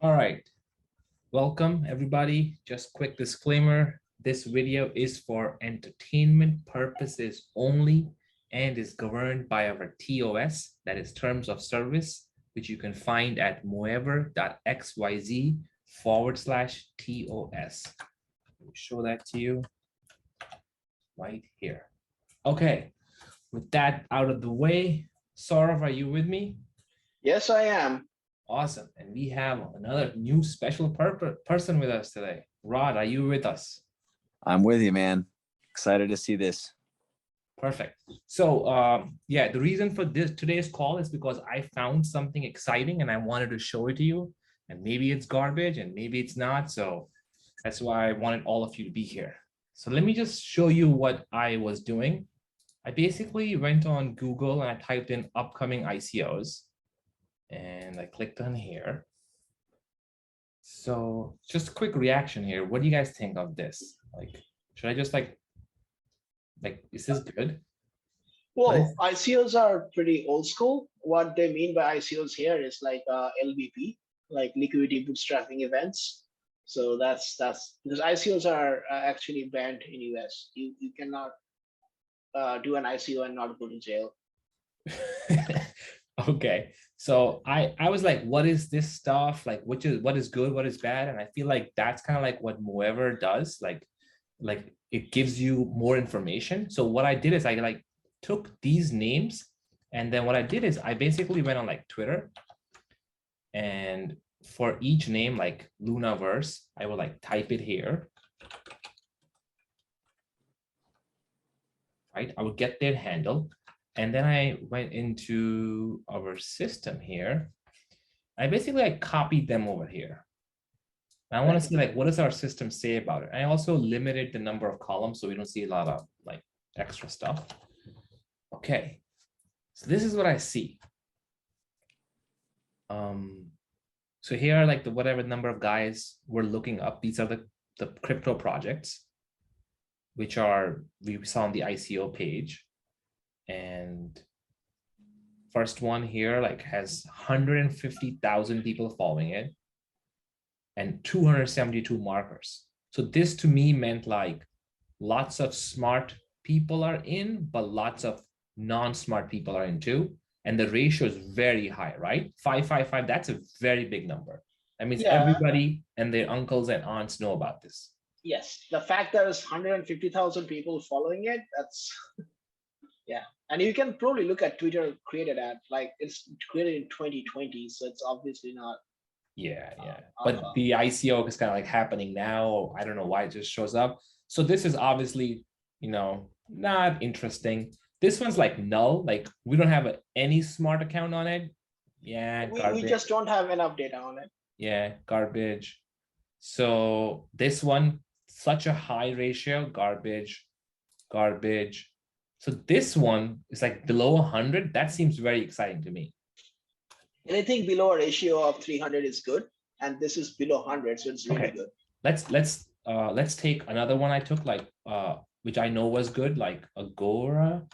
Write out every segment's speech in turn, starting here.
All right, welcome everybody. Just quick disclaimer. This video is for entertainment purposes only and is governed by our TOS, that is terms of service, which you can find at moever.xyz/TOS. Let me show that to you right here. Okay, with that out of the way, Saurav, are you with me? Yes, I am. Awesome. And we have another new special person with us today. Rod, are you with us? I'm with you, man. Excited to see this. Perfect. So yeah, the reason for today's call is because I found something exciting and I wanted to show it to you. And maybe it's garbage and maybe it's not. So that's why I wanted all of you to be here. So let me just show you what I was doing. I basically went on Google and I typed in upcoming ICOs. And I clicked on here. So just a quick reaction here. What do you guys think of this? Like, should I just like, is this good? Well, ICOs are pretty old school. What they mean by ICOs here is like LBP, like liquidity bootstrapping events. So that's because ICOs are actually banned in US. You cannot do an ICO and not go to jail. Okay, so I was like, what is this stuff? Like, what is good, what is bad? And I feel like that's kind of like what Moever does. Like it gives you more information. So what I did is I like took these names, and then what I did is I basically went on like Twitter, and for each name, like Lunaverse, I will like type it here. Right, I would get their handle. And then I went into our system here. I basically like copied them over here. And I want to see like, what does our system say about it? I also limited the number of columns so we don't see a lot of like extra stuff. Okay, so this is what I see. So here are like the whatever number of guys we're looking up. These are the crypto projects, which are we saw on the ICO page. And first one here like has 150,000 people following it and 272 markers. So this to me meant like lots of smart people are in, but lots of non-smart people are in too. And the ratio is very high, right? 555, that's a very big number. That means everybody and their uncles and aunts know about this. Yes, the fact there's 150,000 people following it, that's yeah. And you can probably look at Twitter created at like it's created in 2020, so it's obviously not. Yeah. But the ICO is kind of like happening now. I don't know why it just shows up. So this is obviously, not interesting. This one's like null. Like we don't have any smart account on it. Yeah, we just don't have enough data on it. Yeah, garbage. So this one, such a high ratio, garbage. So this one is like below 100. That seems very exciting to me. Anything below a ratio of 300 is good, and this is below 100, so it's really good. Let's take another one I took, like which I know was good, like Agora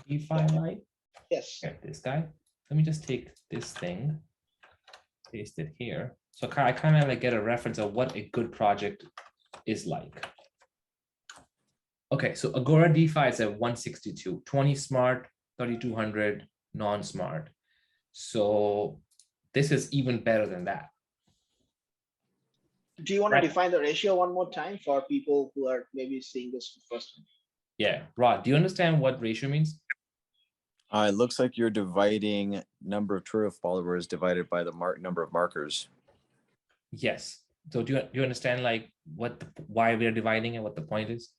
DeFi, right? Yes. Okay, this guy. Let me just take this thing, paste it here. So I kind of like get a reference of what a good project is like. Okay, so Agora DeFi is at 162, 20 smart, 3,200 non-smart. So this is even better than that. Do you want to define the ratio one more time for people who are maybe seeing this for the first time? Yeah, Rod, do you understand what ratio means? It looks like you're dividing number of Twitter followers divided by the number of markers. Yes. So do you understand like why we're dividing and what the point is?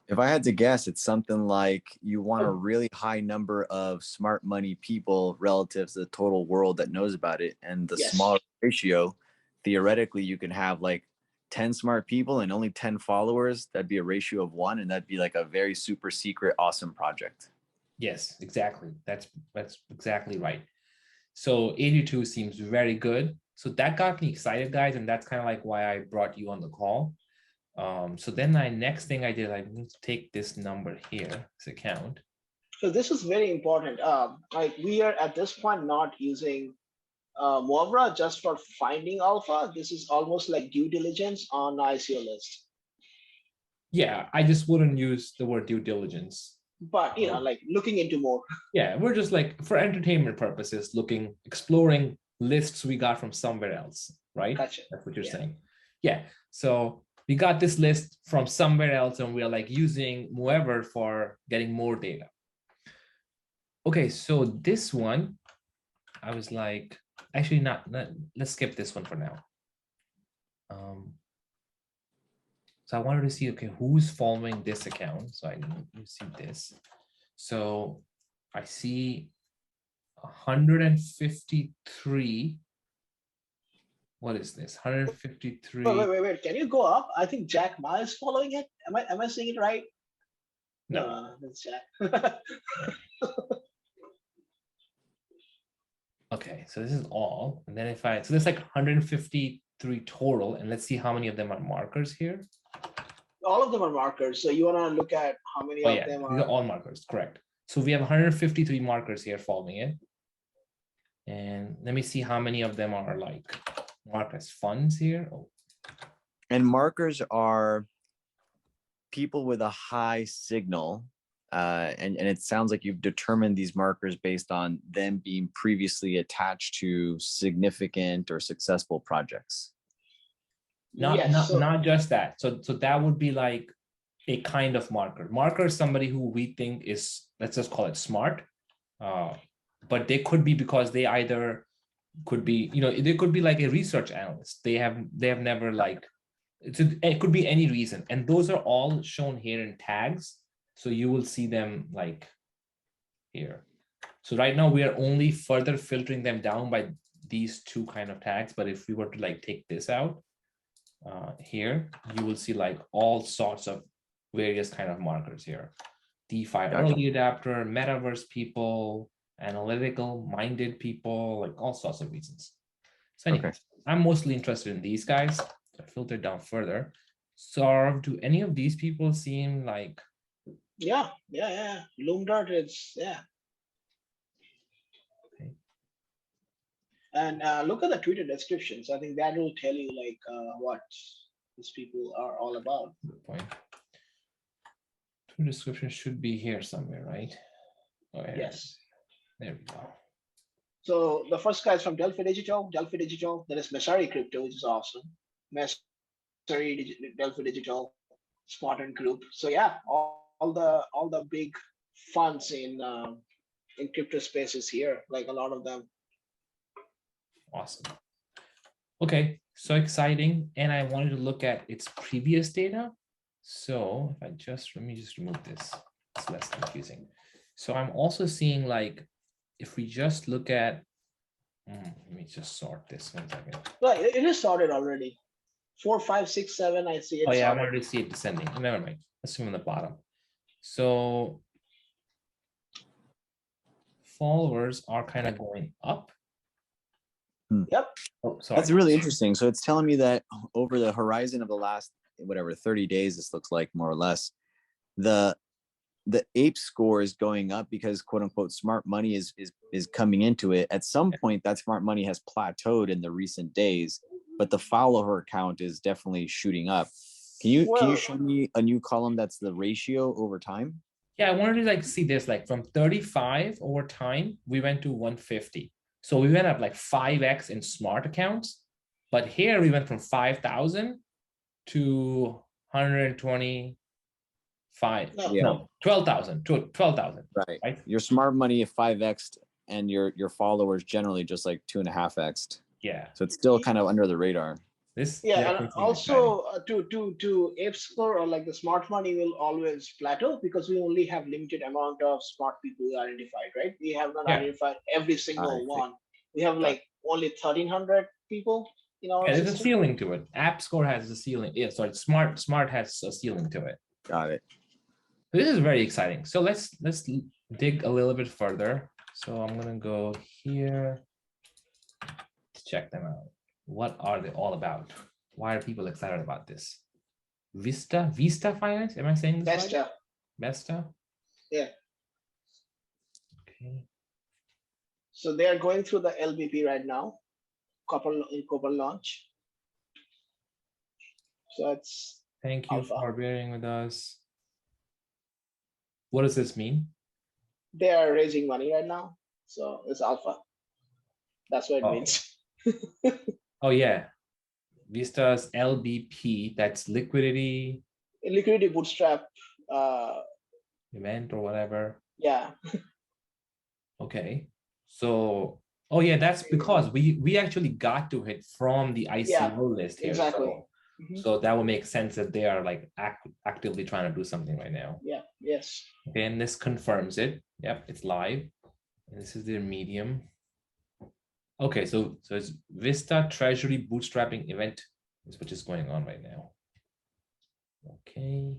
If I had to guess, it's something like you want a really high number of smart money people relative to the total world that knows about it. And the smaller ratio, theoretically, you can have like 10 smart people and only 10 followers. That'd be a ratio of 1, and that'd be like a very super secret, awesome project. Yes, exactly. That's exactly right. So 82 seems very good. So that got me excited, guys. And that's kind of like why I brought you on the call. So then next thing I did, I need to take this number here, this account. So this is very important. Like we are at this point not using Muamra just for finding alpha. This is almost like due diligence on ICO list. Yeah, I just wouldn't use the word due diligence. But like looking into more. Yeah, we're just like for entertainment purposes, exploring lists we got from somewhere else, right? Gotcha. That's what you're saying. Yeah. So we got this list from somewhere else, and we're like using whoever for getting more data. Okay, so this one, I was like, actually not let's skip this one for now. So I wanted to see, okay, who's following this account? So I need to see this. So I see 153. What is this? 153. Wait. Can you go up? I think Jack Ma is following it. Am I saying it right? No, that's Jack. Okay, so this is all. And then so there's like 153 total. And let's see how many of them are markers here. All of them are markers. So you want to look at how many of them These are all markers, correct. So we have 153 markers here following it. And let me see how many of them are like marked as funds here. Oh. And markers are people with a high signal. And it sounds like you've determined these markers based on them being previously attached to significant or successful projects. Not just that. So that would be like a kind of marker. Marker is somebody who we think is, let's just call it smart. But they could be because they either could be, they could be like a research analyst. They have never like, it could be any reason. And those are all shown here in tags. So you will see them like here. So right now we are only further filtering them down by these two kind of tags. But if we were to like take this out, here, you will see like all sorts of various kind of markers here. DeFi early adapter, metaverse people, analytical minded people, like all sorts of reasons. So anyways, I'm mostly interested in these guys. I filtered down further. So do any of these people seem like? Yeah. Loomdart is, yeah. Okay. And look at the Twitter descriptions. I think that will tell you like what these people are all about. Good point. Twitter description should be here somewhere, right? Oh, yes. There we go. So the first guy is from Delphi Digital. There is Messari Crypto, which is awesome. Messari, Delphi Digital, Spartan Group. So yeah, all the big funds in crypto spaces here, like a lot of them. Awesome. Okay, so exciting. And I wanted to look at its previous data. So if let me just remove this. It's less confusing. So I'm also seeing like, if we just look at, let me just sort this 1 second. Well, it is sorted already. 4, 5, 6, 7. I see it. Oh yeah, sorted. I wanted to see it descending. Never mind. Let's zoom on the bottom. So followers are kind of going up. Yep. Oh, sorry. That's really interesting. So it's telling me that over the horizon of the last, 30 days, this looks like more or less, the ape score is going up because quote unquote smart money is coming into it. At some point, that smart money has plateaued in the recent days, but the follower count is definitely shooting up. Can you show me a new column that's the ratio over time? Yeah, I wanted to like see this, like from 35 over time, we went to 150. So we went up like 5x in smart accounts, but here we went from 5,000 to 125. No, 12,000 to 12,000. Right. Your smart money 5x'd and your followers generally just like 2.5x'd. Yeah. So it's still kind of under the radar. And also to ape score or like the smart money will always plateau because we only have limited amount of smart people identified, right? We have not identified every single one. We have like only 1,300 people. There's a ceiling to it. App score has a ceiling. Yeah, sorry, smart has a ceiling to it. Got it. This is very exciting. So let's dig a little bit further. So I'm gonna go here to check them out. What are they all about? Why are people excited about this? Vesta Finance? Am I saying this right? Vesta? Yeah. Okay. So they are going through the LBP right now. couple launch. So it's Thank you alpha. for bearing with us. What does this mean? They are raising money right now, so it's alpha. That's what it means. Oh yeah, Vista's LBP. That's liquidity bootstrap event or whatever. Yeah. Okay, so oh yeah, that's because we actually got to it from the ICO list here. Exactly. So that would make sense that they are like actively trying to do something right now. Yeah. Yes. Okay, and this confirms it. Yep, it's live. And this is their medium. Okay, so it's Vista Treasury bootstrapping event is what is going on right now. Okay.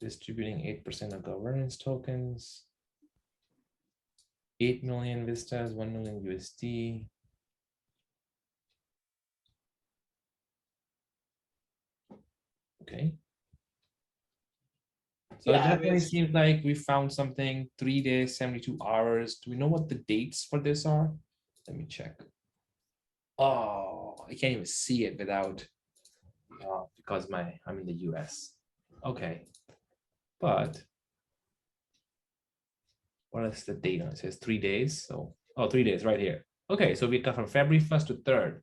Distributing 8% of governance tokens. 8 million Vistas, 1 million USD. Okay. So it definitely seems like we found something. 3 days, 72 hours. Do we know what the dates for this are? Let me check. Oh, I can't even see it without because I'm in the US. Okay. But what is the date on it? It says 3 days. So 3 days right here. Okay, so we got from February 1st to 3rd.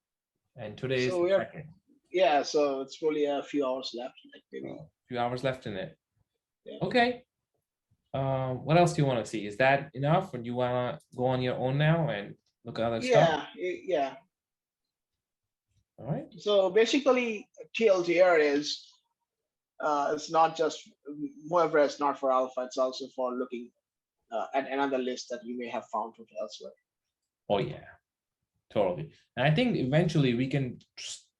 And today is the 2nd. Yeah, so it's probably a few hours left, like maybe a few hours left in it. Yeah. Okay. What else do you want to see? Is that enough, or do you want to go on your own now and look at other stuff? Yeah. All right. So basically, TLDR is it's not just whoever is not for alpha. It's also for looking at another list that you may have found from elsewhere. Oh yeah, totally. And I think eventually we can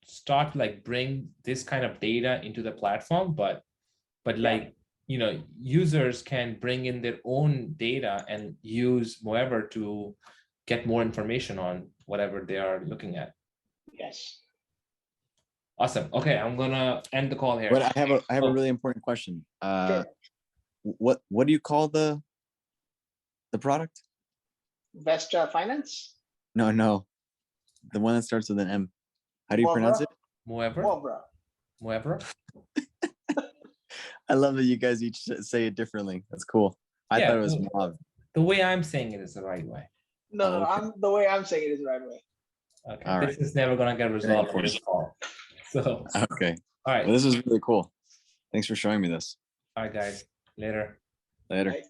start like bring this kind of data into the platform, but like users can bring in their own data and use whoever to get more information on whatever they are looking at. Yes. Awesome. Okay, I'm gonna end the call here. But I have a really important question. Sure. What do you call the product? Vesta Finance? No. The one that starts with an M. How do you pronounce it? Moever. I love that you guys each say it differently. That's cool. I thought it was Mauve. The way I'm saying it is the right way. No, okay. The way I'm saying it is the right way. Okay. All this is never gonna get resolved for this call. So okay. All right. Well, this is really cool. Thanks for showing me this. All right, guys. Later. Later.